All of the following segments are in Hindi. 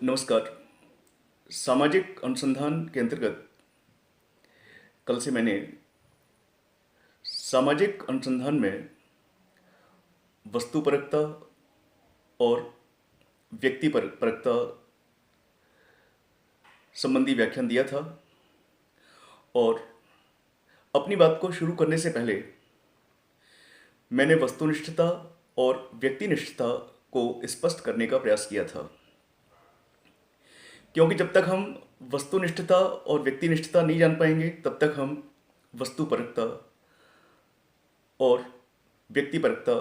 नमस्कार। सामाजिक अनुसंधान के अंतर्गत कल से मैंने सामाजिक अनुसंधान में वस्तुपरकता और व्यक्तिपरकता संबंधी व्याख्यान दिया था। और अपनी बात को शुरू करने से पहले मैंने वस्तुनिष्ठता और व्यक्तिनिष्ठता को स्पष्ट करने का प्रयास किया था, क्योंकि जब तक हम वस्तुनिष्ठता और व्यक्तिनिष्ठता नहीं जान पाएंगे तब तक हम वस्तुपरकता और व्यक्तिपरकता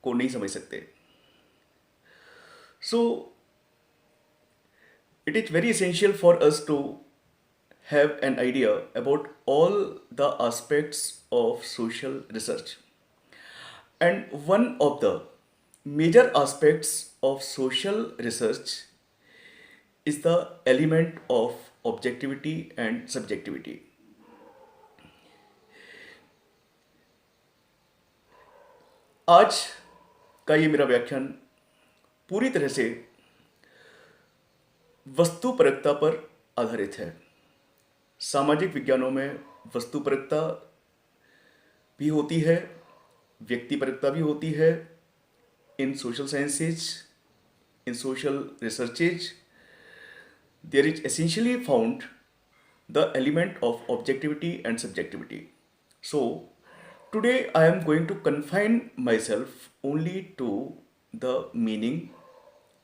को नहीं समझ सकते। सो it is very essential for us to have an idea about all the aspects of social research. And one of the major aspects of social research is the element of objectivity and subjectivity. आज का ये मेरा व्याख्यान पूरी तरह से वस्तुपरकता पर आधारित है। सामाजिक विज्ञानों में वस्तुपरकता भी होती है, व्यक्तिपरकता भी होती है। In social sciences, in social researches there is essentially found the element of objectivity and subjectivity. So today I am going to confine myself only to the meaning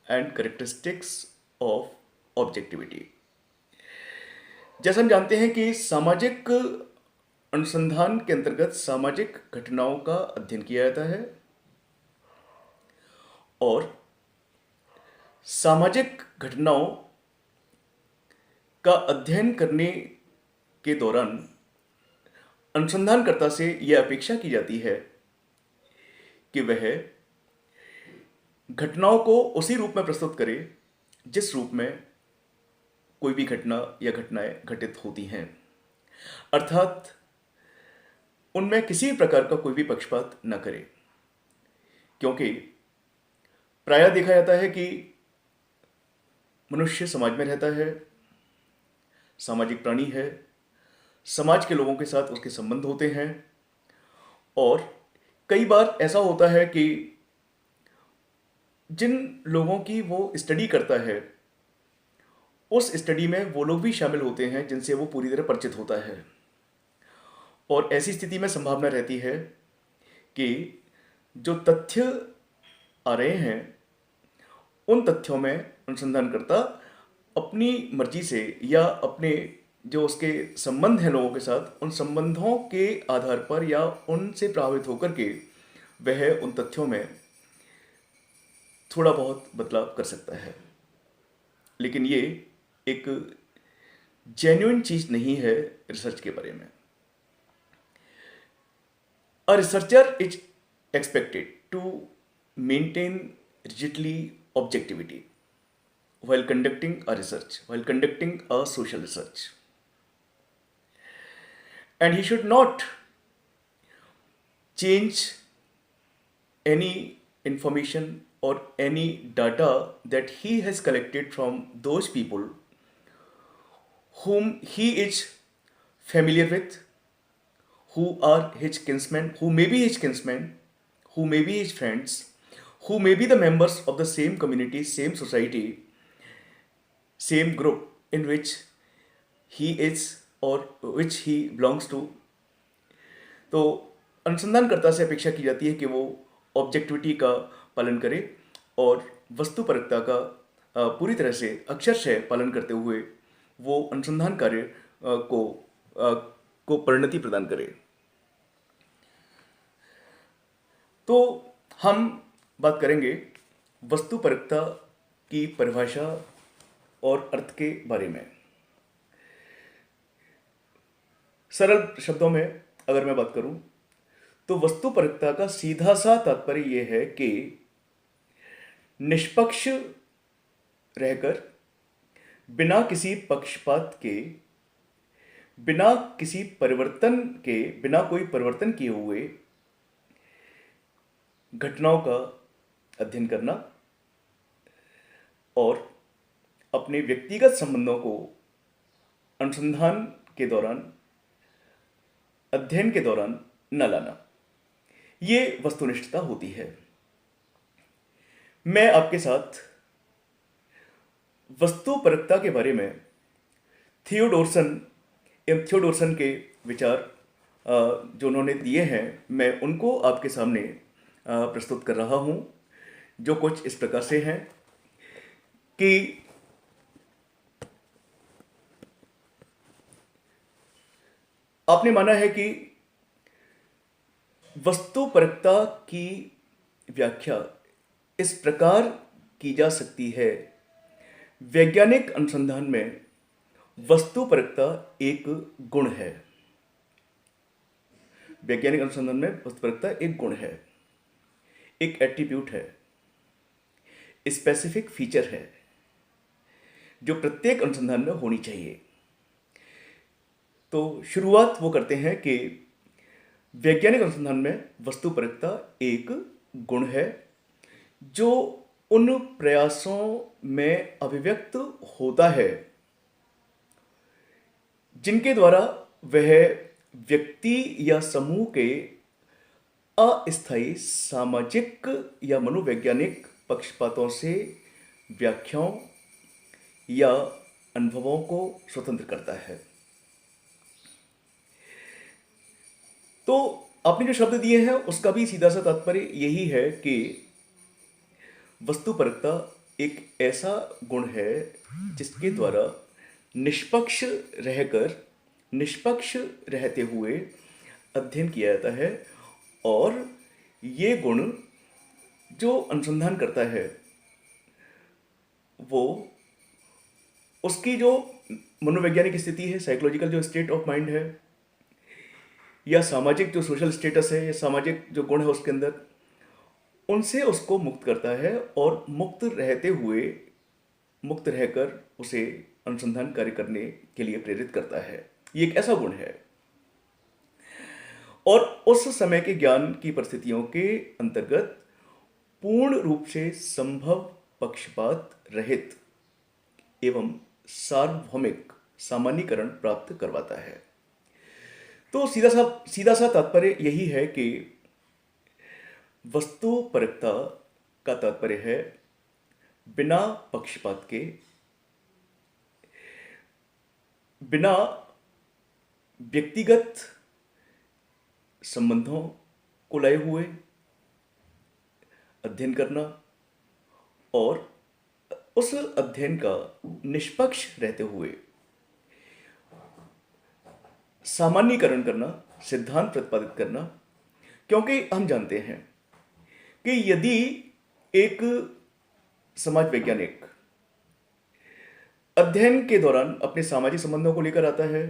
and characteristics of objectivity. जैसा हम जानते हैं कि सामाजिक अनुसंधान के अंतर्गत सामाजिक घटनाओं का अध्ययन किया जाता है और सामाजिक घटनाओं का अध्ययन करने के दौरान अनुसंधानकर्ता से यह अपेक्षा की जाती है कि वह घटनाओं को उसी रूप में प्रस्तुत करे जिस रूप में कोई भी घटना या घटनाएं घटित होती हैं, अर्थात उनमें किसी प्रकार का कोई भी पक्षपात न करे। क्योंकि प्रायः देखा जाता है कि मनुष्य समाज में रहता है, सामाजिक प्राणी है, समाज के लोगों के साथ उसके संबंध होते हैं और कई बार ऐसा होता है कि जिन लोगों की वो स्टडी करता है उस स्टडी में वो लोग भी शामिल होते हैं जिनसे वो पूरी तरह परिचित होता है। और ऐसी स्थिति में संभावना रहती है कि जो तथ्य आ रहे हैं उन तथ्यों में अनुसंधानकर्ता अपनी मर्जी से या अपने जो उसके संबंध हैं लोगों के साथ, उन संबंधों के आधार पर या उनसे प्रभावित होकर के वह उन तथ्यों में थोड़ा बहुत बदलाव कर सकता है। लेकिन ये एक जेन्युइन चीज नहीं है रिसर्च के बारे में। A researcher is expected to maintain rigidly objectivity while conducting a research, while conducting a social research. And he should not change any information or any data that he has collected from those people whom he is familiar with, who are his kinsmen, who may be his kinsmen, who may be his friends, who may be the members of the same community, same society, same group in which he is or which he belongs to. तो अनुसंधानकर्ता से अपेक्षा की जाती है कि वो ऑब्जेक्टिविटी का पालन करे और वस्तुपरकता का पूरी तरह से अक्षरशः पालन करते हुए वो अनुसंधान कार्य को परिणति प्रदान करे। तो हम बात करेंगे वस्तुपरकता की परिभाषा और अर्थ के बारे में। सरल शब्दों में अगर मैं बात करूं तो वस्तुपरकता का सीधा सा तात्पर्य यह है कि निष्पक्ष रहकर बिना किसी पक्षपात के, बिना किसी परिवर्तन के, बिना कोई परिवर्तन किए हुए घटनाओं का अध्ययन करना और अपने व्यक्तिगत संबंधों को अनुसंधान के दौरान, अध्ययन के दौरान न लाना, ये वस्तुनिष्ठता होती है। मैं आपके साथ वस्तुपरकता के बारे में थियोडोरसन के विचार जो उन्होंने दिए हैं, मैं उनको आपके सामने प्रस्तुत कर रहा हूं, जो कुछ इस प्रकार से हैं कि आपने माना है कि वस्तुपरकता की व्याख्या इस प्रकार की जा सकती है। वैज्ञानिक अनुसंधान में वस्तुपरकता एक गुण है। वैज्ञानिक अनुसंधान में वस्तुपरकता एक गुण है, एक एट्रीब्यूट है, स्पेसिफिक फीचर है, जो प्रत्येक अनुसंधान में होनी चाहिए। तो शुरुआत वो करते हैं कि वैज्ञानिक अनुसंधान में वस्तुपरकता एक गुण है जो उन प्रयासों में अभिव्यक्त होता है जिनके द्वारा वह व्यक्ति या समूह के अस्थायी सामाजिक या मनोवैज्ञानिक पक्षपातों से व्याख्याओं या अनुभवों को स्वतंत्र करता है। तो आपने जो शब्द दिए हैं उसका भी सीधा सा तात्पर्य यही है कि वस्तुपरकता एक ऐसा गुण है जिसके द्वारा निष्पक्ष रहते हुए अध्ययन किया जाता है, और ये गुण जो अनुसंधान करता है वो उसकी जो मनोवैज्ञानिक स्थिति है, साइकोलॉजिकल जो स्टेट ऑफ माइंड है, या सामाजिक जो सोशल स्टेटस है, या सामाजिक जो गुण है उसके अंदर, उनसे उसको मुक्त करता है और मुक्त रहकर उसे अनुसंधान कार्य करने के लिए प्रेरित करता है। ये एक ऐसा गुण है, और उस समय के ज्ञान की परिस्थितियों के अंतर्गत पूर्ण रूप से संभव, पक्षपात रहित एवं सार्वभौमिक सामान्यीकरण प्राप्त करवाता है। तो सीधा सा तात्पर्य यही है कि वस्तुपरकता का तात्पर्य है बिना पक्षपात के, बिना व्यक्तिगत संबंधों को लाए हुए अध्ययन करना, और उस अध्ययन का निष्पक्ष रहते हुए सामान्यीकरण करना, सिद्धांत प्रतिपादित करना। क्योंकि हम जानते हैं कि यदि एक समाज वैज्ञानिक अध्ययन के दौरान अपने सामाजिक संबंधों को लेकर आता है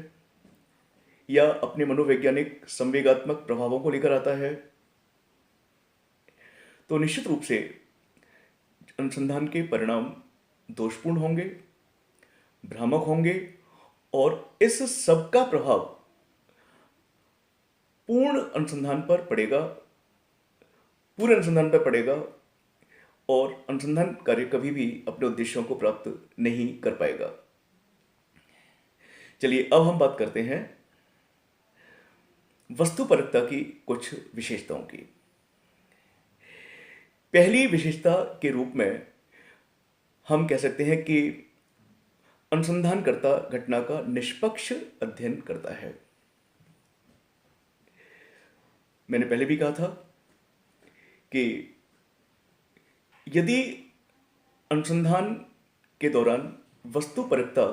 या अपने मनोवैज्ञानिक संवेगात्मक प्रभावों को लेकर आता है, तो निश्चित रूप से अनुसंधान के परिणाम दोषपूर्ण होंगे, भ्रामक होंगे, और इस सब का प्रभाव पूरे अनुसंधान पर पड़ेगा, और अनुसंधान कार्य कभी भी अपने उद्देश्यों को प्राप्त नहीं कर पाएगा। चलिए अब हम बात करते हैं वस्तुपरकता की कुछ विशेषताओं की। पहली विशेषता के रूप में हम कह सकते हैं कि अनुसंधानकर्ता घटना का निष्पक्ष अध्ययन करता है। मैंने पहले भी कहा था कि यदि अनुसंधान के दौरान वस्तुपरकता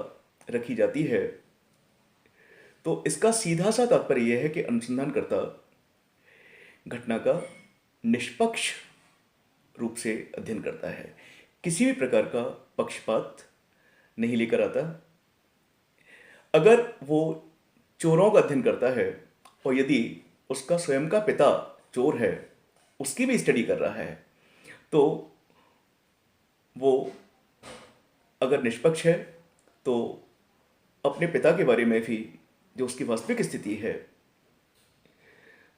रखी जाती है तो इसका सीधा सा तात्पर्य यह है कि अनुसंधानकर्ता घटना का निष्पक्ष रूप से अध्ययन करता है, किसी भी प्रकार का पक्षपात नहीं लेकर आता। अगर वो चोरों का अध्ययन करता है और यदि उसका स्वयं का पिता चोर है, उसकी भी स्टडी कर रहा है, तो वो अगर निष्पक्ष है तो अपने पिता के बारे में भी जो उसकी वास्तविक स्थिति है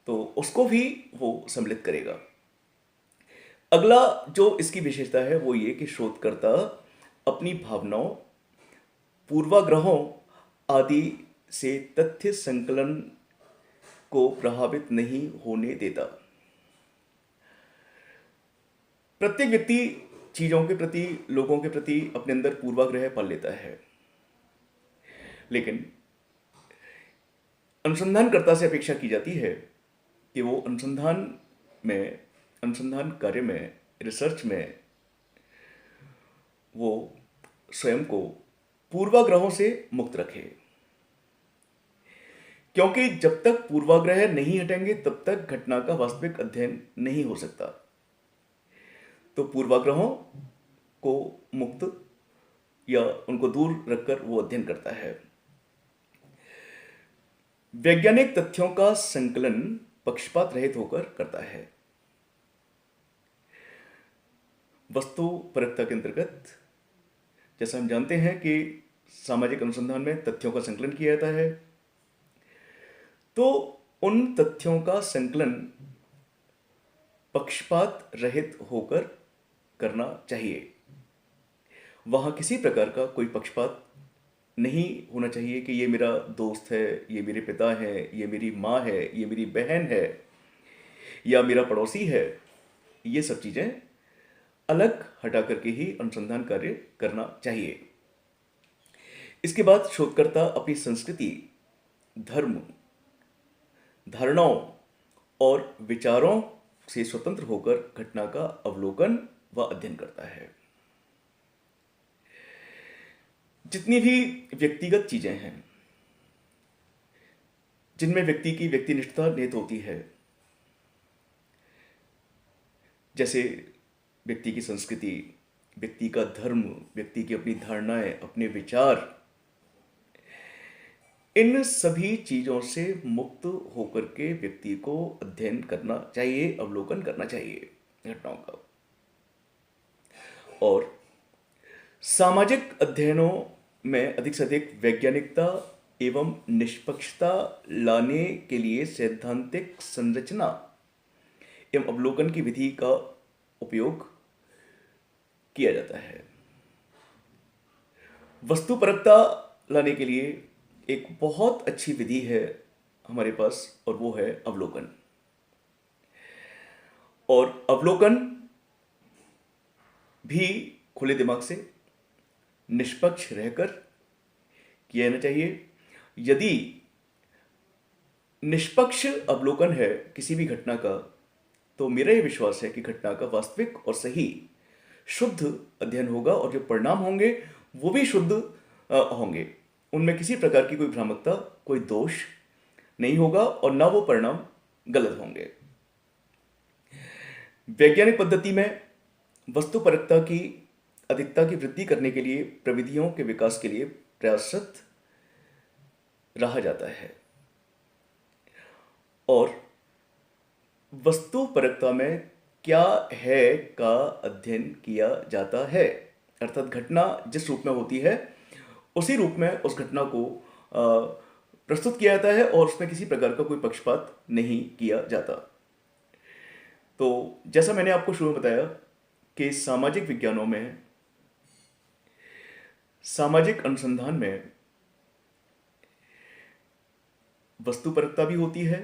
तो उसको भी वो सम्मिलित करेगा। अगला जो इसकी विशेषता है वो ये कि शोधकर्ता अपनी भावनाओं पूर्वाग्रहों आदि से तथ्य संकलन को प्रभावित नहीं होने देता। प्रत्येक व्यक्ति चीजों के प्रति, लोगों के प्रति अपने अंदर पूर्वाग्रह पाल लेता है, लेकिन अनुसंधानकर्ता से अपेक्षा की जाती है कि वो अनुसंधान कार्य में, रिसर्च में वो स्वयं को पूर्वाग्रहों से मुक्त रखे, क्योंकि जब तक पूर्वाग्रह नहीं हटेंगे तब तक घटना का वास्तविक अध्ययन नहीं हो सकता। तो पूर्वाग्रहों को मुक्त या उनको दूर रखकर वो अध्ययन करता है। वैज्ञानिक तथ्यों का संकलन पक्षपात रहित होकर करता है। वस्तुपरकता के अंतर्गत जैसा हम जानते हैं कि सामाजिक अनुसंधान में तथ्यों का संकलन किया जाता है, तो उन तथ्यों का संकलन पक्षपात रहित होकर करना चाहिए। वहां किसी प्रकार का कोई पक्षपात नहीं होना चाहिए कि ये मेरा दोस्त है, ये मेरे पिता है, ये मेरी माँ है, ये मेरी बहन है या मेरा पड़ोसी है। ये सब चीजें अलग हटा करके ही अनुसंधान कार्य करना चाहिए। इसके बाद शोधकर्ता अपनी संस्कृति, धर्म, धारणाओं और विचारों से स्वतंत्र होकर घटना का अवलोकन व अध्ययन करता है। जितनी भी व्यक्तिगत चीजें हैं जिनमें व्यक्ति की व्यक्तिनिष्ठता निहित होती है, जैसे व्यक्ति की संस्कृति, व्यक्ति का धर्म, व्यक्ति की अपनी धारणाएं, अपने विचार, इन सभी चीजों से मुक्त होकर के व्यक्ति को अध्ययन करना चाहिए, अवलोकन करना चाहिए घटनाओं का। और सामाजिक अध्ययनों में अधिक से अधिक वैज्ञानिकता एवं निष्पक्षता लाने के लिए सैद्धांतिक संरचना एवं अवलोकन की विधि का उपयोग किया जाता है। वस्तुपरकता लाने के लिए एक बहुत अच्छी विधि है हमारे पास, और वो है अवलोकन। और अवलोकन भी खुले दिमाग से, निष्पक्ष रहकर किया जाना चाहिए। यदि निष्पक्ष अवलोकन है किसी भी घटना का, तो मेरा यह विश्वास है कि घटना का वास्तविक और सही शुद्ध अध्ययन होगा, और जो परिणाम होंगे वो भी शुद्ध होंगे। उनमें किसी प्रकार की कोई भ्रामकता, कोई दोष नहीं होगा, और ना वो परिणाम गलत होंगे। वैज्ञानिक पद्धति में वस्तुपरकता की अधिकता की वृद्धि करने के लिए प्रविधियों के विकास के लिए प्रयासरत रहा जाता है। और वस्तुपरकता में क्या है का अध्ययन किया जाता है, अर्थात घटना जिस रूप में होती है उसी रूप में उस घटना को प्रस्तुत किया जाता है, और उसमें किसी प्रकार का कोई पक्षपात नहीं किया जाता। तो जैसा मैंने आपको शुरू में बताया कि सामाजिक विज्ञानों में, सामाजिक अनुसंधान में वस्तुपरकता भी होती है,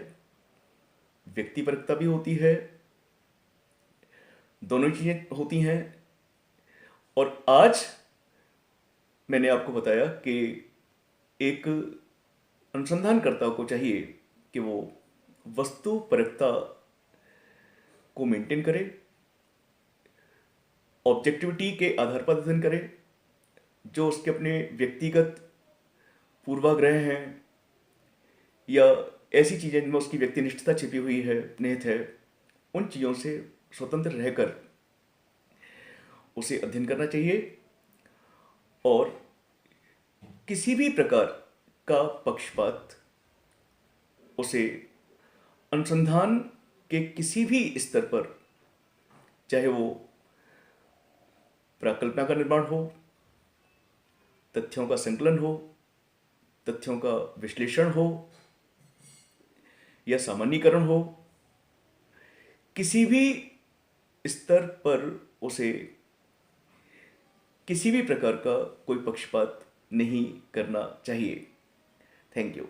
व्यक्तिपरकता भी होती है, दोनों चीजें होती हैं। और आज मैंने आपको बताया कि एक अनुसंधानकर्ता को चाहिए कि वो वस्तुपरकता को मेंटेन करे, ऑब्जेक्टिविटी के आधार पर अध्ययन करे। जो उसके अपने व्यक्तिगत पूर्वाग्रह हैं या ऐसी चीजें जिनमें उसकी व्यक्तिनिष्ठता छिपी हुई है, निहित है, उन चीजों से स्वतंत्र रहकर उसे अध्ययन करना चाहिए। और किसी भी प्रकार का पक्षपात उसे अनुसंधान के किसी भी स्तर पर, चाहे वो प्राकल्पना का निर्माण हो, तथ्यों का संकलन हो, तथ्यों का विश्लेषण हो या सामान्यीकरण हो, किसी भी स्तर पर उसे किसी भी प्रकार का कोई पक्षपात नहीं करना चाहिए। Thank you.